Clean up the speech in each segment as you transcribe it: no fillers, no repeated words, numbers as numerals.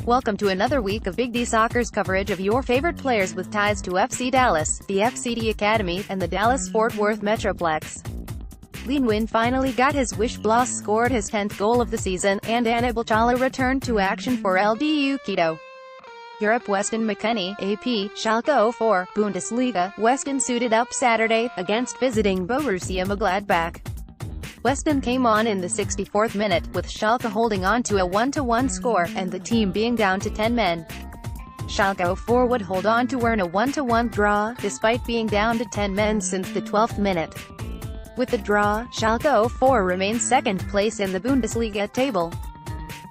Welcome to another week of Big D Soccer's coverage of your favorite players with ties to FC Dallas, the FCD Academy, and the Dallas-Fort Worth Metroplex. Nguyen finally got his wish. Blas scored his 10th goal of the season, and Anibal Chala returned to action for LDU Quito. Europe. Weston McKennie, AP, Schalke 04, Bundesliga. Weston suited up Saturday, against visiting Borussia M'Gladbach. Weston came on in the 64th minute, with Schalke holding on to a 1-1 score, and the team being down to 10 men. Schalke 04 would hold on to earn a 1-1 draw, despite being down to 10 men since the 12th minute. With the draw, Schalke 04 remains second place in the Bundesliga table.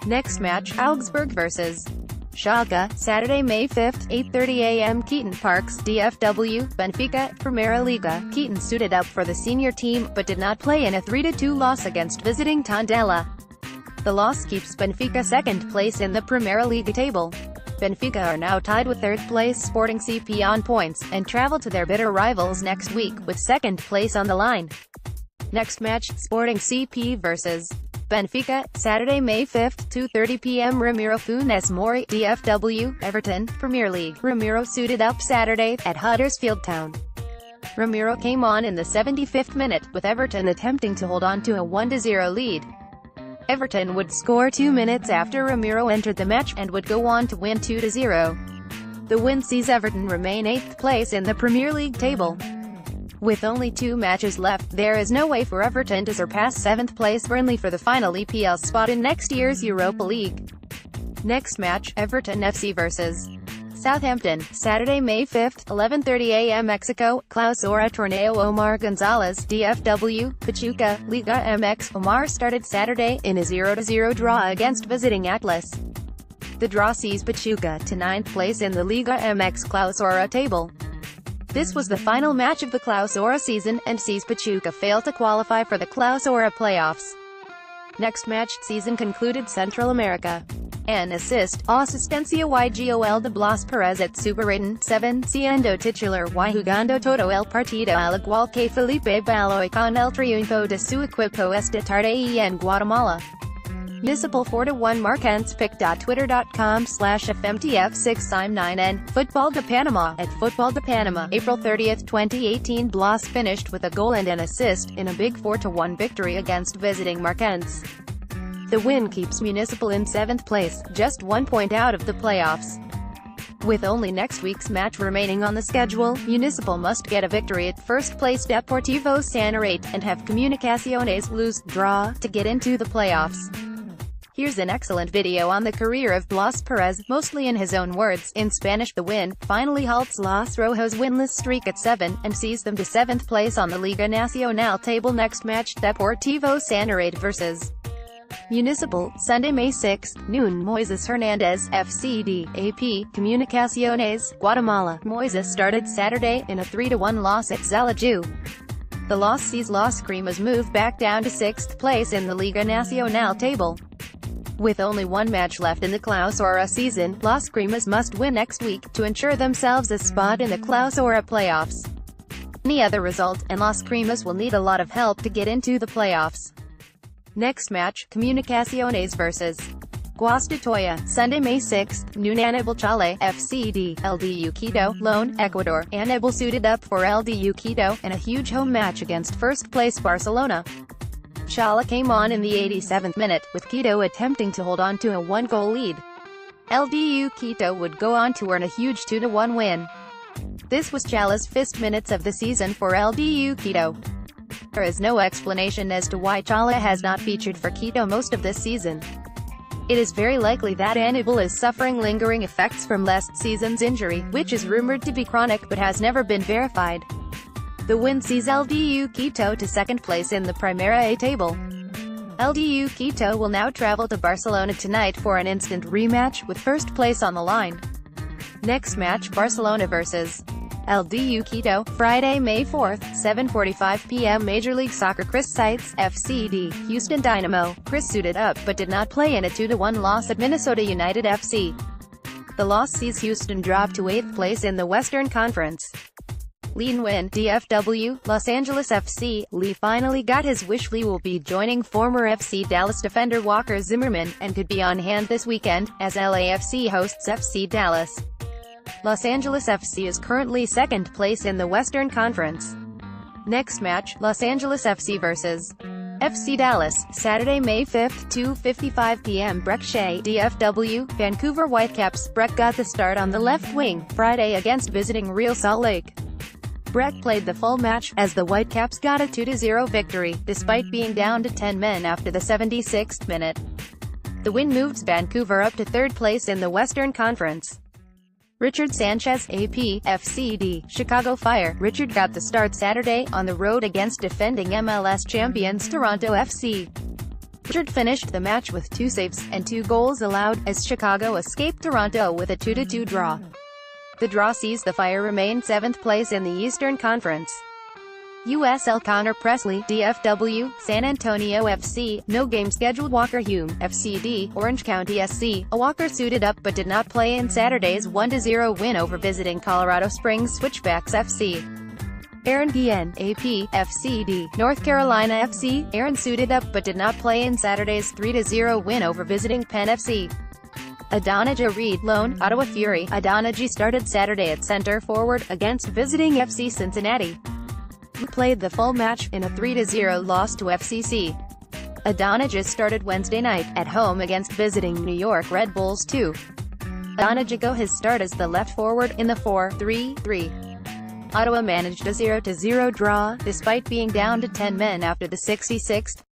Next match, Augsburg vs. Schalke, Saturday, May 5, 8:30 a.m. Keaton Parks, DFW, Benfica, Primeira Liga. Keaton suited up for the senior team, but did not play in a 3-2 loss against visiting Tondela. The loss keeps Benfica second place in the Primeira Liga table. Benfica are now tied with third-place Sporting CP on points, and travel to their bitter rivals next week, with second place on the line. Next match, Sporting CP vs. Benfica, Saturday, May 5, 2:30 p.m. Ramiro Funes Mori, DFW, Everton, Premier League. Ramiro suited up Saturday, at Huddersfield Town. Ramiro came on in the 75th minute, with Everton attempting to hold on to a 1-0 lead. Everton would score 2 minutes after Ramiro entered the match, and would go on to win 2-0. The win sees Everton remain 8th place in the Premier League table. With only 2 matches left, there is no way for Everton to surpass 7th place Burnley for the final EPL spot in next year's Europa League. Next match, Everton FC vs. Southampton, Saturday, May 5, 11:30 a.m. Mexico, Clausura Torneo. Omar Gonzalez, DFW, Pachuca, Liga MX. Omar started Saturday, in a 0-0 draw against visiting Atlas. The draw sees Pachuca to 9th place in the Liga MX Clausura table. This was the final match of the Clausura season, and sees Pachuca fail to qualify for the Clausura playoffs. Next match, season concluded Central America. An assist, asistencia y gol de Blas Perez at Superrating 7, siendo titular y jugando todo el partido al igual que Felipe Baloy con el triunfo de su equipo esta tarde y en Guatemala. Municipal 4-1 Marquense pic.twitter.com/FMTF659N. Football de Panama. At Football de Panama, April 30, 2018, Blas finished with a goal and an assist, in a big 4-1 victory against visiting Marquense. The win keeps Municipal in 7th place, just 1 point out of the playoffs. With only next week's match remaining on the schedule, Municipal must get a victory at first-place Deportivo Sanarate, and have Comunicaciones lose-draw, to get into the playoffs. Here's an excellent video on the career of Blas Perez, mostly in his own words. In Spanish, the win finally halts Los Rojos' winless streak at 7, and sees them to 7th place on the Liga Nacional table. Next match, Deportivo Sanarate vs. Municipal, Sunday, May 6, noon. Moises Hernandez, FCD, AP, Comunicaciones, Guatemala. Moises started Saturday, in a 3-1 loss at Zalaju. The loss sees Los Cremas move back down to 6th place in the Liga Nacional table. With only 1 match left in the Clausura season, Los Cremas must win next week, to ensure themselves a spot in the Clausura playoffs. Any other result, and Los Cremas will need a lot of help to get into the playoffs. Next match, Comunicaciones vs. Guastatoya, Sunday, May 6, noon. Anibal Chala, FCD, LDU Quito, loan, Ecuador. Anibal suited up for LDU Quito, in a huge home match against first-place Barcelona. Chala came on in the 87th minute, with Quito attempting to hold on to a 1-goal lead. LDU Quito would go on to earn a huge 2-1 win. This was Chala's first minutes of the season for LDU Quito. There is no explanation as to why Chala has not featured for Quito most of this season. It is very likely that Anibal is suffering lingering effects from last season's injury, which is rumored to be chronic but has never been verified. The win sees LDU Quito to 2nd place in the Primera A table. LDU Quito will now travel to Barcelona tonight for an instant rematch, with first place on the line. Next match, Barcelona vs. LDU Quito, Friday, May 4, 7:45 p.m. Major League Soccer. Chris Seitz, FCD, Houston Dynamo. Chris suited up, but did not play in a 2-1 loss at Minnesota United FC. The loss sees Houston drop to 8th place in the Western Conference. Nguyen, DFW, Los Angeles FC. Lee finally got his wish. Lee will be joining former FC Dallas defender Walker Zimmerman, and could be on hand this weekend, as LAFC hosts FC Dallas. Los Angeles FC is currently second place in the Western Conference. Next match, Los Angeles FC vs. FC Dallas, Saturday, May 5th, 2:55 p.m. Breck Shea, DFW, Vancouver Whitecaps. Breck got the start on the left wing, Friday against visiting Real Salt Lake. Breck played the full match, as the Whitecaps got a 2-0 victory, despite being down to 10 men after the 76th minute. The win moves Vancouver up to third place in the Western Conference. Richard Sanchez, AP, FCD, Chicago Fire. Richard got the start Saturday, on the road against defending MLS champions Toronto FC. Richard finished the match with 2 saves, and 2 goals allowed, as Chicago escaped Toronto with a 2-2 draw. The draw sees the Fire remain 7th place in the Eastern Conference. USL Connor Presley, DFW, San Antonio FC, no game scheduled. Walker Hume, FCD, Orange County SC. A Walker suited up but did not play in Saturday's 1-0 win over visiting Colorado Springs Switchbacks FC. Aaron Nguyen, AP, FCD, North Carolina FC. Aaron suited up but did not play in Saturday's 3-0 win over visiting Penn FC. Adonijah Reed, loan, Ottawa Fury. Adonijah started Saturday at center forward, against visiting FC Cincinnati. He played the full match, in a 3-0 loss to FCC. Adonijah started Wednesday night, at home against visiting New York Red Bulls 2. Adonijah got his start as the left forward, in the 4-3-3. Ottawa managed a 0-0 draw, despite being down to 10 men after the 66th